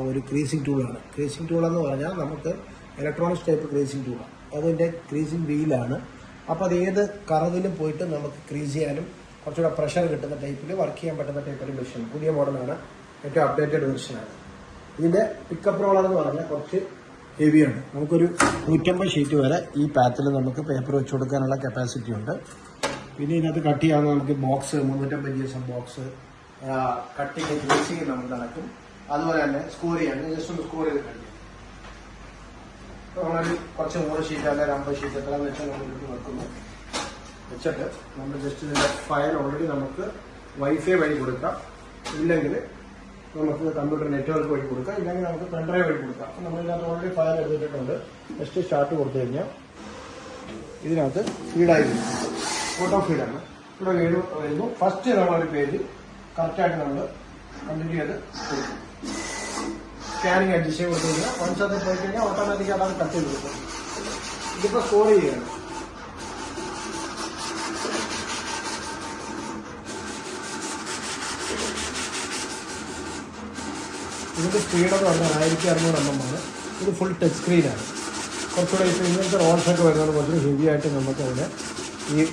ഒരു ക്രീസിംഗ് ടൂളാണ്. ക്രീസിംഗ് ടൂളെന്ന് പറഞ്ഞാൽ നമുക്ക് ഇലക്ട്രോണിക്സ് ടൈപ്പ് ക്രീസിംഗ് ടൂളാണ്. അതിൻ്റെ ക്രീസിംഗ് വീലാണ്. അപ്പോൾ അത് ഏത് കറവിലും പോയിട്ട് നമുക്ക് ക്രീസ് ചെയ്യാനും കുറച്ചുകൂടെ പ്രഷർ കിട്ടുന്ന ടൈപ്പിൽ വർക്ക് ചെയ്യാൻ പറ്റുന്ന ടൈപ്പ് ഒരു മെഷീൻ. പുതിയ മോഡലാണ്, ഏറ്റവും അപ്ഡേറ്റഡ് വെർഷനാണ്. ഇതിൻ്റെ പിക്കപ്പ് റോളർ എന്ന് പറഞ്ഞാൽ കുറച്ച് ഹെവിയാണ്. നമുക്കൊരു 150 ഷീറ്റ് വരെ ഈ പാത്തിൽ നമുക്ക് പേപ്പർ വെച്ച് കൊടുക്കാനുള്ള കപ്പാസിറ്റി ഉണ്ട്. പിന്നെ ഇതിനകത്ത് കട്ട് ചെയ്യാവുന്ന നമുക്ക് box 350 GSM box cutting creasing നമുക്ക് നടക്കും. അതുപോലെ തന്നെ സ്കോർ ചെയ്യാൻ ജസ്റ്റ് ഒന്ന് സ്കോർ ചെയ്ത് കട്ട് ചെയ്യാം. നമ്മളൊരു കുറച്ച് 100 ഷീറ്റ് അല്ലെങ്കിൽ 50 ഷീറ്റ് എത്രയാണെന്ന് വെച്ചാൽ നമ്മളിട്ട് വെക്കുന്നു. വെച്ചിട്ട് നമ്മൾ ജസ്റ്റ് ഇതിൻ്റെ ഫയൽ ഓൾറെഡി നമുക്ക് വൈഫൈ വഴി കൊടുക്കാം, ഇല്ലെങ്കിൽ നമുക്ക് കമ്പ്യൂട്ടർ നെറ്റ്വർക്ക് വഴി കൊടുക്കാം, ഇല്ലെങ്കിൽ നമുക്ക് പെൻഡ്രൈവ് വഴി കൊടുക്കാം. അപ്പം നമ്മളിതിനകത്ത് ഓൾറെഡി ഫയൽ എടുത്തിട്ടുണ്ട്. ജസ്റ്റ് സ്റ്റാർട്ട് കൊടുത്തു കഴിഞ്ഞാൽ ഇതിനകത്ത് ഫീഡായി വരും. ഫോട്ടോ ഫീഡാണ്. ഇവിടെ വരുന്നു. ഫസ്റ്റ് നമ്മളൊരു പേജ് കറക്റ്റായിട്ട് നമ്മൾ കണ്ടിന്യൂ ചെയ്ത് കൊടുക്കും. സ്കാനിങ് അഡ്ജസ്റ്റ് ചെയ്ത് കൊടുത്തു കഴിഞ്ഞാൽ വൺസ് അത് പോയി കഴിഞ്ഞാൽ ഓട്ടോമാറ്റിക്കായിട്ട് അത് കട്ട് ചെയ്ത് കൊടുക്കും. ഇതിപ്പോൾ സ്കോർ ചെയ്യുകയാണ്. ഇതിൻ്റെ സ്പീഡെന്ന് പറഞ്ഞാൽ 1600 mm ആണ്. ഇത് ഫുൾ ടച്ച് സ്ക്രീനാണ്. കുറച്ചുകൂടെ ഇപ്പോൾ ഇങ്ങനത്തെ റോൾസൊക്കെ വരുന്നത് കുറച്ചുകൂടി ഹെവി ആയിട്ട് നമുക്ക് അതിനെ ഈ